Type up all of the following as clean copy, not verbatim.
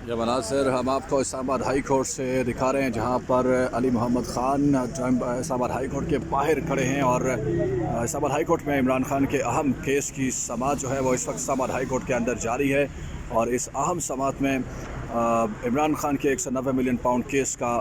یہ مناظر ہم آپ کو اسلام آباد ہائی کورٹ سے دکھا رہے ہیں، جہاں پر علی محمد خان اسلام آباد ہائی کورٹ کے باہر کھڑے ہیں، اور اسلام آباد ہائی کورٹ میں عمران خان کے اہم کیس کی سماعت جو ہے وہ اس وقت اسلام آباد ہائی کورٹ کے اندر جاری ہے، اور اس اہم سماعت میں عمران خان کے 190 ملین پاؤنڈ کیس کا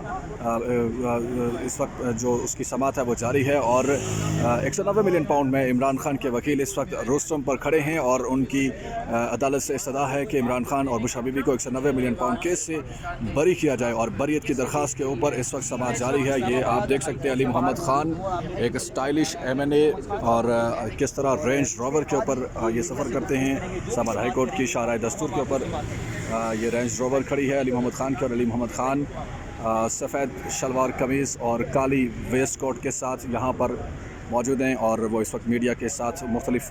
اس وقت جو اس کی سماعت ہے وہ جاری ہے، اور 190 ملین پاؤنڈ میں عمران خان کے وکیل اس وقت روسٹم پر کھڑے ہیں، اور ان کی عدالت سے استدعا ہے کہ عمران خان اور بشرا بی بی کو 190 ملین پاؤنڈ کیس سے بری کیا جائے، اور بریت کی درخواست کے اوپر اس وقت سماعت جاری ہے۔ یہ آپ دیکھ سکتے ہیں علی محمد خان ایک اسٹائلش M&A اور کس طرح رینج روور کے اوپر یہ سفر کرتے ہیں، اسلام آباد ہائی کورٹ کی شاہراہ دستور کے اوپر یہ رینج روور کھڑی ہے علی محمد خان کی، اور علی محمد خان سفید شلوار قمیض اور کالی ویسٹ کوٹ کے ساتھ یہاں پر موجود ہیں، اور وہ اس وقت میڈیا کے ساتھ مختلف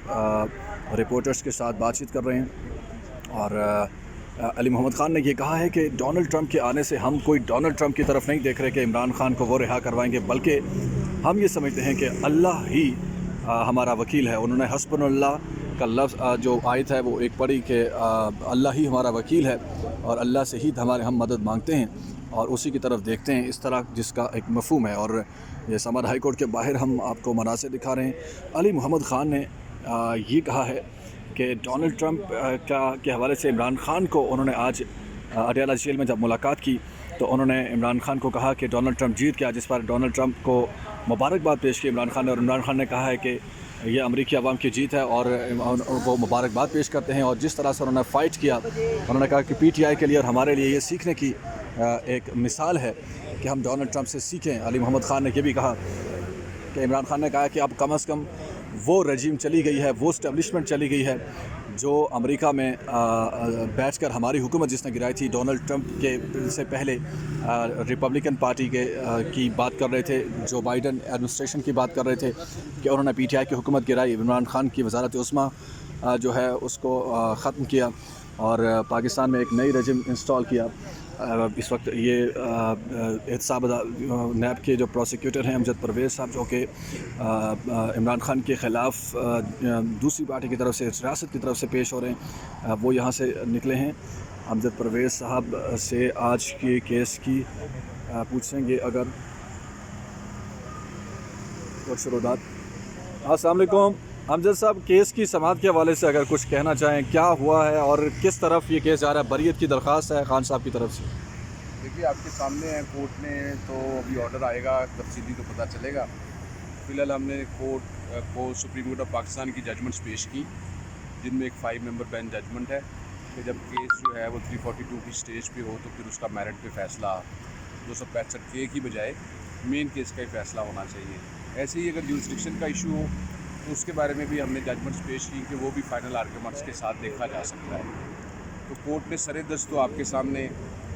رپورٹرز کے ساتھ بات چیت کر رہے ہیں۔ اور علی محمد خان نے یہ کہا ہے کہ ڈونلڈ ٹرمپ کے آنے سے ہم کوئی ڈونلڈ ٹرمپ کی طرف نہیں دیکھ رہے کہ عمران خان کو وہ رہا کروائیں گے، بلکہ ہم یہ سمجھتے ہیں کہ اللہ ہی ہمارا وکیل ہے۔ انہوں نے حسبنا اللہ کا لفظ جو آیت ہے وہ ایک پڑھی کہ اللہ ہی ہمارا وکیل ہے، اور اللہ سے ہی ہم مدد مانگتے ہیں اور اسی کی طرف دیکھتے ہیں، اس طرح جس کا ایک مفہوم ہے۔ اور یہ اسلام آباد ہائی کورٹ کے باہر ہم آپ کو مناظر دکھا رہے ہیں۔ علی محمد خان نے یہ کہا ہے کہ ڈونلڈ ٹرمپ کے حوالے سے عمران خان کو انہوں نے آج اڈیالہ جیل میں جب ملاقات کی تو انہوں نے عمران خان کو کہا کہ ڈونلڈ ٹرمپ جیت گیا، جس پر ڈونلڈ ٹرمپ کو مبارکباد پیش کی عمران خان نے، اور عمران خان نے کہا ہے کہ یہ امریکی عوام کی جیت ہے اور وہ مبارکباد پیش کرتے ہیں۔ اور جس طرح سے انہوں نے فائٹ کیا، انہوں نے کہا کہ PTI کے لیے اور ہمارے لیے یہ سیکھنے کی ایک مثال ہے کہ ہم ڈونلڈ ٹرمپ سے سیکھیں۔ علی محمد خان نے یہ بھی کہا کہ عمران خان نے کہا کہ اب کم از کم وہ رجیم چلی گئی ہے، وہ اسٹیبلشمنٹ چلی گئی ہے جو امریکہ میں بیٹھ کر ہماری حکومت جس نے گرائی تھی۔ ڈونلڈ ٹرمپ کے سے پہلے ریپبلکن پارٹی کی بات کر رہے تھے، جو بائیڈن ایڈمنسٹریشن کی بات کر رہے تھے کہ انہوں نے PTI کی حکومت گرائی، عمران خان کی وزارت عظمیٰ جو ہے اس کو ختم کیا اور پاکستان میں ایک نئی رجم انسٹال کیا۔ اس وقت یہ احتساب نیب کے جو پروسیکیوٹر ہیں امجد پرویز صاحب، جو کہ عمران خان کے خلاف دوسری پارٹی کی طرف سے ریاست کی طرف سے پیش ہو رہے ہیں، وہ یہاں سے نکلے ہیں۔ امجد پرویز صاحب سے آج کے کیس کی پوچھیں گے اگر کچھ شروعات۔ السلام علیکم امجد صاحب، کیس کی سماعت کے حوالے سے اگر کچھ کہنا چاہیں، کیا ہوا ہے اور کس طرف یہ کیس جا رہا ہے؟ بریت کی درخواست ہے خان صاحب کی طرف سے۔ دیکھیے آپ کے سامنے ہے کورٹ نے، تو ابھی آرڈر آئے گا تفصیلی تو پتہ چلے گا۔ فی الحال ہم نے کورٹ کو سپریم کورٹ آف پاکستان کی ججمنٹس پیش کی، جن میں ایک 5 ممبر بینچ ججمنٹ ہے کہ جب کیس جو ہے وہ 342 کی سٹیج پہ ہو تو پھر اس کا میرٹ پہ فیصلہ 265 کی بجائے مین کیس کا ہی فیصلہ ہونا چاہیے۔ ایسے ہی اگر جورسڈکشن کا ایشو ہو تو اس کے بارے میں بھی ہم نے ججمنٹس پیش کی کہ وہ بھی فائنل آرگومنٹس کے ساتھ دیکھا جا سکتا ہے۔ تو کورٹ نے سر دست تو آپ کے سامنے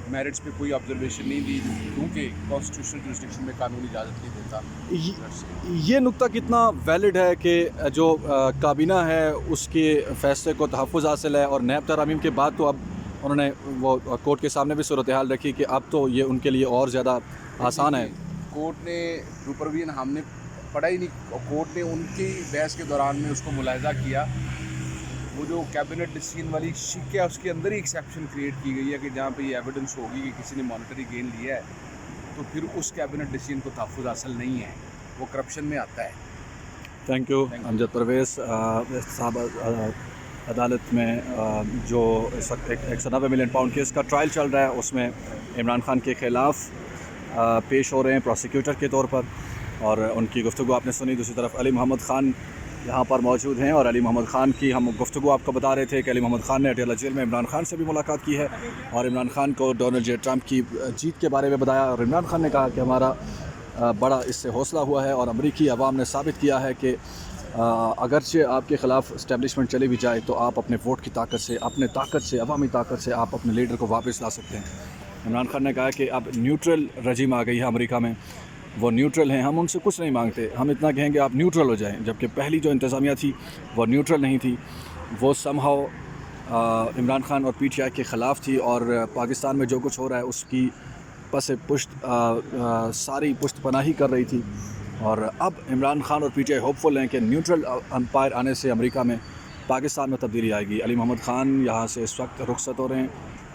میرٹس پہ کوئی آبزرویشن نہیں دی، کیونکہ کانسٹیٹیوشنل جورسڈکشن میں قانونی اجازت نہیں دیتا۔ یہ نقطہ کتنا ویلڈ ہے کہ جو کابینہ ہے اس کے فیصلے کو تحفظ حاصل ہے، اور نیب ترامیم کے بعد تو اب انہوں نے وہ کورٹ کے سامنے بھی صورتحال رکھی کہ اب تو یہ ان کے لیے اور زیادہ آسان ہے۔ کورٹ نے پروین ہم نے پڑھا ہی نہیں، کورٹ نے ان کی بحث کے دوران میں اس کو ملاحظہ کیا، وہ جو کیبنٹ ڈیسیژن والی شک ہے اس کے اندر ہی ایکسیپشن کریٹ کی گئی ہے کہ جہاں پہ یہ ایویڈنس ہوگی کہ کسی نے مانیٹری گین لیا ہے تو پھر اس کیبنٹ ڈیسیژن کو تحفظ حاصل نہیں ہے، وہ کرپشن میں آتا ہے۔ تھینک یو امجد پرویز صاحب۔ عدالت میں جو اس وقت 190 ملین پاؤنڈ کیس کا ٹرائل چل رہا ہے، اس میں عمران خان کے خلاف پیش ہو رہے ہیں پروسیکیوٹر کے طور پر، اور ان کی گفتگو آپ نے سنی۔ دوسری طرف علی محمد خان یہاں پر موجود ہیں، اور علی محمد خان کی ہم گفتگو آپ کو بتا رہے تھے کہ علی محمد خان نے اڈیالہ جیل میں عمران خان سے بھی ملاقات کی ہے، اور عمران خان کو ڈونلڈ جے ٹرمپ کی جیت کے بارے میں بتایا، اور عمران خان نے کہا کہ ہمارا بڑا اس سے حوصلہ ہوا ہے، اور امریکی عوام نے ثابت کیا ہے کہ اگرچہ آپ کے خلاف اسٹیبلشمنٹ چلی بھی جائے تو آپ اپنے ووٹ کی طاقت سے، اپنے طاقت سے، عوامی طاقت سے آپ اپنے لیڈر کو واپس لا سکتے ہیں۔ عمران خان نے کہا کہ اب نیوٹرل رجیم آ گئی ہے امریکہ میں، وہ نیوٹرل ہیں، ہم ان سے کچھ نہیں مانگتے، ہم اتنا کہیں گے آپ نیوٹرل ہو جائیں، جبکہ پہلی جو انتظامیہ تھی وہ نیوٹرل نہیں تھی، وہ سم ہاؤ عمران خان اور PTI کے خلاف تھی، اور پاکستان میں جو کچھ ہو رہا ہے اس کی پس پشت ساری پشت پناہی کر رہی تھی۔ اور اب عمران خان اور PTI ہوپ فل ہیں کہ نیوٹرل امپائر آنے سے امریکہ میں پاکستان میں تبدیلی آئے گی۔ علی محمد خان یہاں سے اس وقت رخصت ہو رہے ہیں،